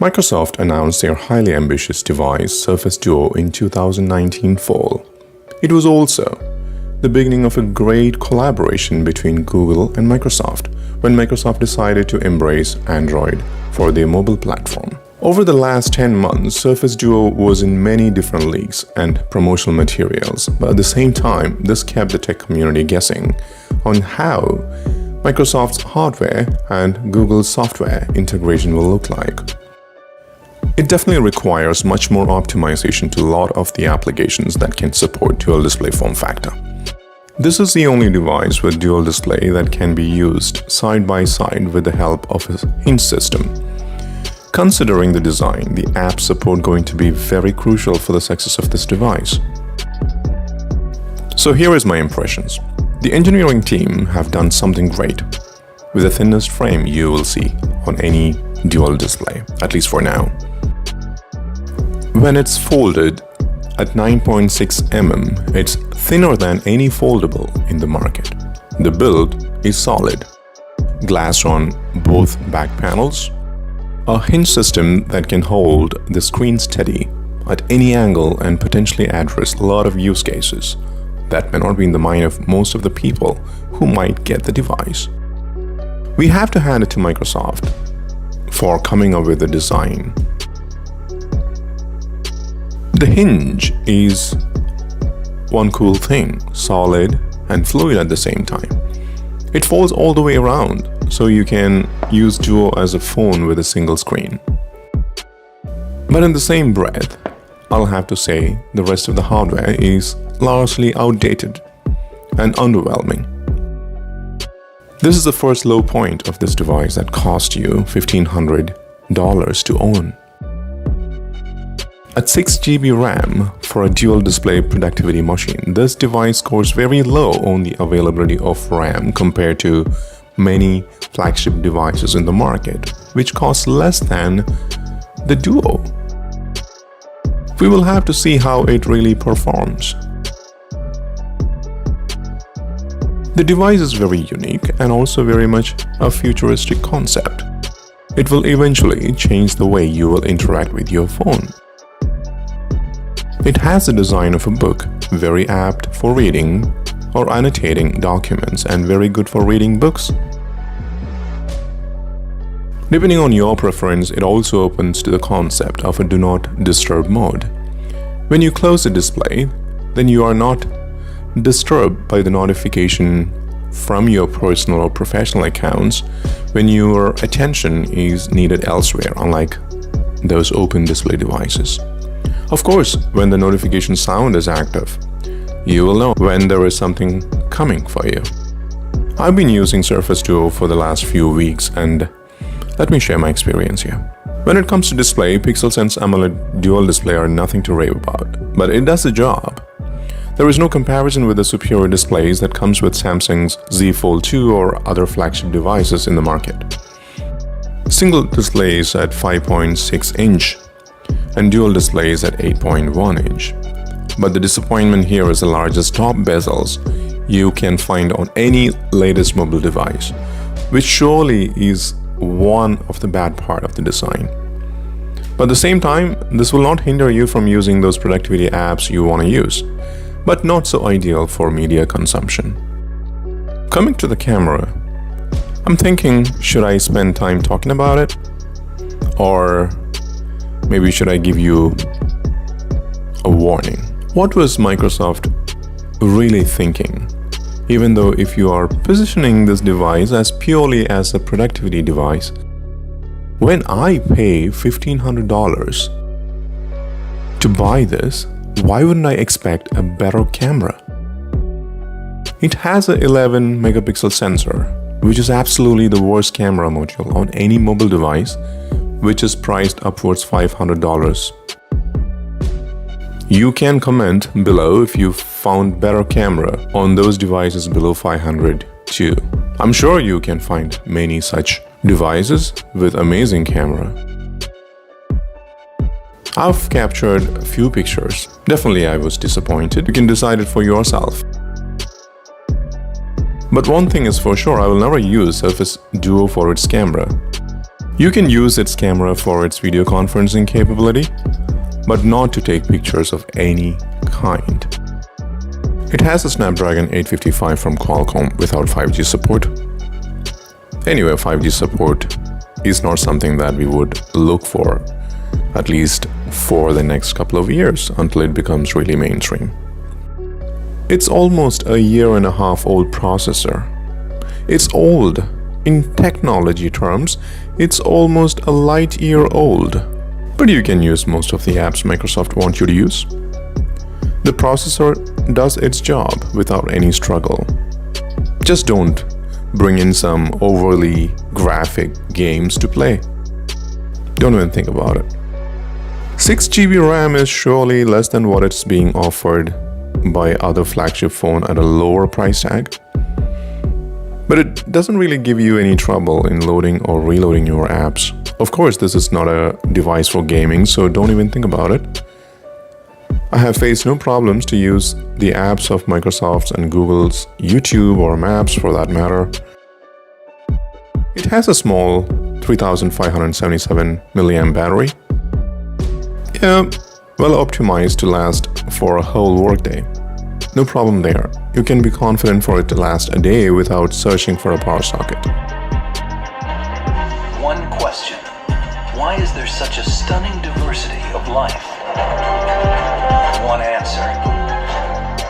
Microsoft announced their highly ambitious device Surface Duo in 2019 fall. It was also the beginning of a great collaboration between Google and Microsoft when Microsoft decided to embrace Android for their mobile platform. Over the last 10 months, Surface Duo was in many different leaks and promotional materials, but at the same time, this kept the tech community guessing on how Microsoft's hardware and Google's software integration will look like. It definitely requires much more optimization to a lot of the applications that can support dual display form factor. This is the only device with dual display that can be used side by side with the help of a hinge system. Considering the design, the app support going to be very crucial for the success of this device. So here is my impressions. The engineering team have done something great with the thinnest frame you will see on any dual display, at least for now. When it's folded at 9.6 mm, it's thinner than any foldable in the market. The build is solid. Glass on both back panels. A hinge system that can hold the screen steady at any angle and potentially address a lot of use cases that may not be in the mind of most of the people who might get the device. We have to hand it to Microsoft for coming up with the design. The hinge is one cool thing, solid and fluid at the same time. It folds all the way around, so you can use Duo as a phone with a single screen. But in the same breath, I'll have to say the rest of the hardware is largely outdated and underwhelming. This is the first low point of this device that cost you $1,500 to own. At 6 GB RAM for a dual display productivity machine, this device scores very low on the availability of RAM compared to many flagship devices in the market, which cost less than the Duo. We will have to see how it really performs. The device is very unique and also very much a futuristic concept. It will eventually change the way you will interact with your phone. It has the design of a book, very apt for reading or annotating documents and very good for reading books. Depending on your preference, it also opens to the concept of a do not disturb mode. When you close the display, then you are not disturbed by the notification from your personal or professional accounts when your attention is needed elsewhere, unlike those open display devices. Of course, when the notification sound is active, you will know when there is something coming for you. I've been using Surface Duo for the last few weeks and let me share my experience here. When it comes to display, PixelSense AMOLED dual display are nothing to rave about, but it does the job. There is no comparison with the superior displays that comes with Samsung's Z Fold 2 or other flagship devices in the market. Single displays at 5.6 inch and dual displays at 8.1 inch. But the disappointment here is the largest top bezels you can find on any latest mobile device, which surely is one of the bad part of the design. But at the same time, this will not hinder you from using those productivity apps you want to use, but not so ideal for media consumption. Coming to the camera, I'm thinking, should I spend time talking about it? Or maybe should I give you a warning? What was Microsoft really thinking? Even though if you are positioning this device as purely as a productivity device, when I pay $1,500 to buy this, why wouldn't I expect a better camera? It has an 11 megapixel sensor, which is absolutely the worst camera module on any mobile device, which is priced upwards $500. You can comment below if you found better camera on those devices below 500 too. I'm sure you can find many such devices with amazing camera. I've captured a few pictures. Definitely I was disappointed. You can decide it for yourself. But one thing is for sure, I will never use Surface Duo for its camera. You can use its camera for its video conferencing capability, but not to take pictures of any kind. It has a Snapdragon 855 from Qualcomm without 5G support. Anyway, 5G support is not something that we would look for, at least for the next couple of years, until it becomes really mainstream. It's almost a 1.5 year old processor. It's old. In technology terms, it's almost a light year old. But you can use most of the apps Microsoft wants you to use. The processor does its job without any struggle. Just don't bring in some overly graphic games to play. Don't even think about it. 6 GB RAM is surely less than what it's being offered by other flagship phone at a lower price tag. But it doesn't really give you any trouble in loading or reloading your apps. Of course, this is not a device for gaming, so don't even think about it. I have faced no problems to use the apps of Microsoft's and Google's YouTube or Maps for that matter. It has a small 3577 mAh battery. Yeah, well optimized to last for a whole workday. No problem there. You can be confident for it to last a day without searching for a power socket. One question. Why is there such a stunning diversity of life? One answer.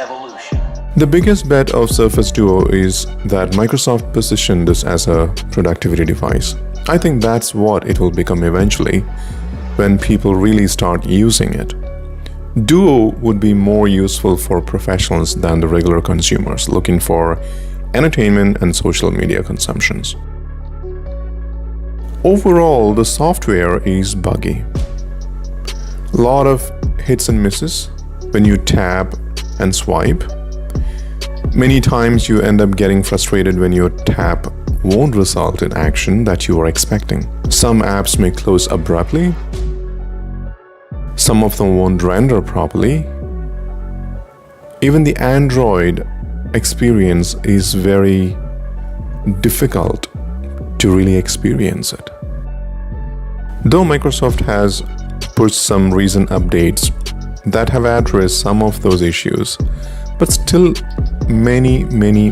Evolution. The biggest bet of Surface Duo is that Microsoft positioned this as a productivity device. I think that's what it will become eventually when people really start using it. Duo would be more useful for professionals than the regular consumers looking for entertainment and social media consumptions. Overall, the software is buggy. A lot of hits and misses when you tap and swipe. Many times you end up getting frustrated when your tap won't result in action that you are expecting. Some apps may close abruptly. Some of them won't render properly. Even the Android experience is very difficult to really experience it. Though Microsoft has pushed some recent updates that have addressed some of those issues, but still many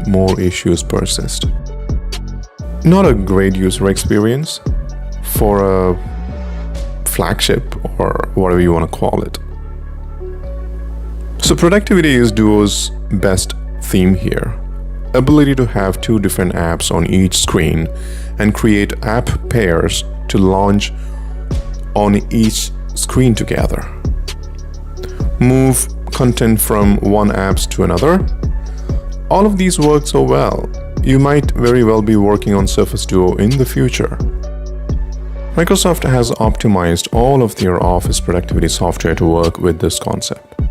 more issues persist. Not a great user experience for a flagship or whatever you want to call it. So productivity is Duo's best theme here. Ability to have 2 different apps on each screen and create app pairs to launch on each screen together. Move content from one app to another. All of these work so well. You might very well be working on Surface Duo in the future. Microsoft has optimized all of their Office productivity software to work with this concept.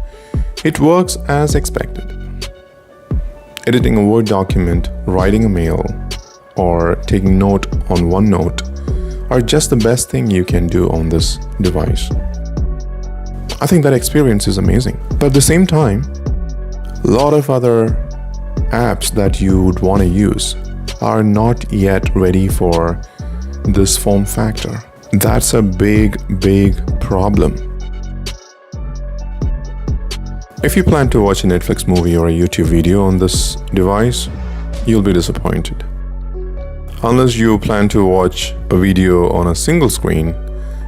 It works as expected. Editing a Word document, writing a mail, or taking note on OneNote are just the best thing you can do on this device. I think that experience is amazing. But at the same time, a lot of other apps that you would want to use are not yet ready for this form factor. That's a big problem. If you plan to watch a Netflix movie or a YouTube video on this device, you'll be disappointed. Unless you plan to watch a video on a single screen,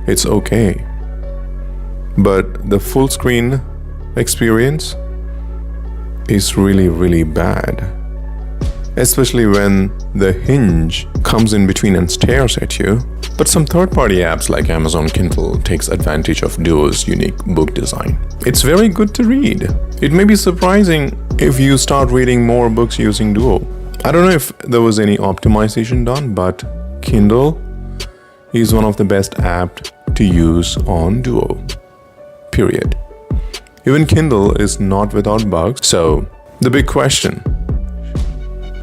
it's okay. But the full screen experience is really bad. Especially when the hinge comes in between and stares at you. But some third-party apps like Amazon Kindle takes advantage of Duo's unique book design. It's very good to read. It may be surprising if you start reading more books using Duo. I don't know if there was any optimization done, but Kindle is one of the best apps to use on Duo. Period. Even Kindle is not without bugs. So, the big question: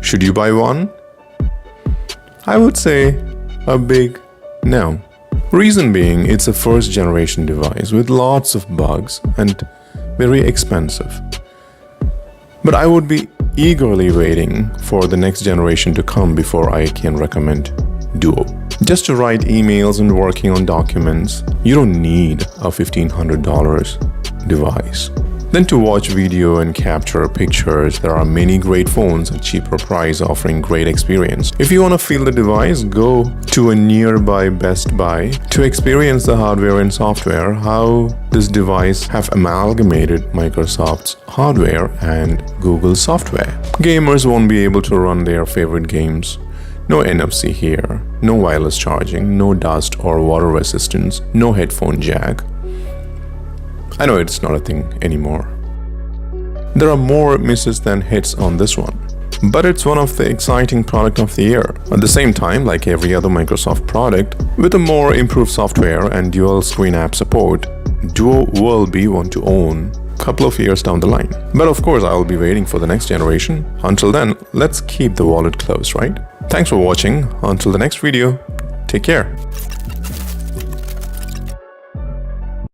should you buy one? I would say a big no. Reason being, it's a first generation device with lots of bugs and very expensive. But I would be eagerly waiting for the next generation to come before I can recommend Duo. Just to write emails and working on documents, you don't need a $1,500 device. Then to watch video and capture pictures, there are many great phones at cheaper price offering great experience. If you want to feel the device, go to a nearby Best Buy to experience the hardware and software, how this device have amalgamated Microsoft's hardware and Google's software. Gamers won't be able to run their favorite games. No NFC here, no wireless charging, no dust or water resistance, no headphone jack. I know it's not a thing anymore. There are more misses than hits on this one, but it's one of the exciting product of the year. At the same time, like every other Microsoft product, with a more improved software and dual screen app support, Duo will be one to own a couple of years down the line. But of course, I'll be waiting for the next generation. Until then, let's keep the wallet closed, right? Thanks for watching. Until the next video, take care.